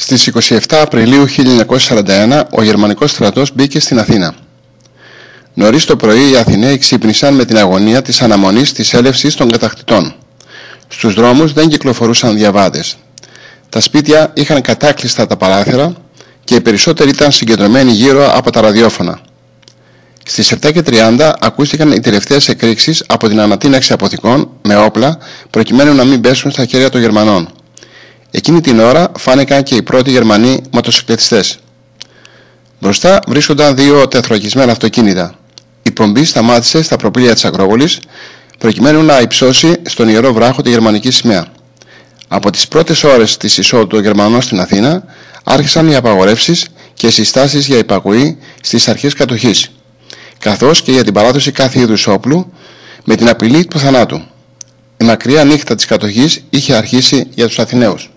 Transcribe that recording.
Στις 27 Απριλίου 1941 ο γερμανικός στρατός μπήκε στην Αθήνα. Νωρίς το πρωί οι Αθηναίοι ξύπνησαν με την αγωνία της αναμονής της έλευσης των κατακτητών. Στους δρόμους δεν κυκλοφορούσαν διαβάτες. Τα σπίτια είχαν κατάκλειστα τα παράθυρα και οι περισσότεροι ήταν συγκεντρωμένοι γύρω από τα ραδιόφωνα. Στις 7:30 ακούστηκαν οι τελευταίες εκρήξεις από την ανατείναξη αποθηκών με όπλα προκειμένου να μην πέσουν στα χέρια των Γερμανών. Εκείνη την ώρα φάνηκαν και οι πρώτοι Γερμανοί μοτοσυκλετιστές. Μπροστά βρίσκονταν δύο τεθροκισμένα αυτοκίνητα. Η πομπή σταμάτησε στα προπήλαια της Ακρόπολης προκειμένου να υψώσει στον Ιερό Βράχο τη γερμανική σημαία. Από τις πρώτες ώρες της εισόδου των Γερμανών στην Αθήνα άρχισαν οι απαγορεύσεις και συστάσεις για υπακοή στις αρχές κατοχής, καθώς και για την παράδοση κάθε είδους όπλου με την απειλή του θανάτου. Η μακριά νύχτα της κατοχής είχε αρχίσει για τους Αθηναίους.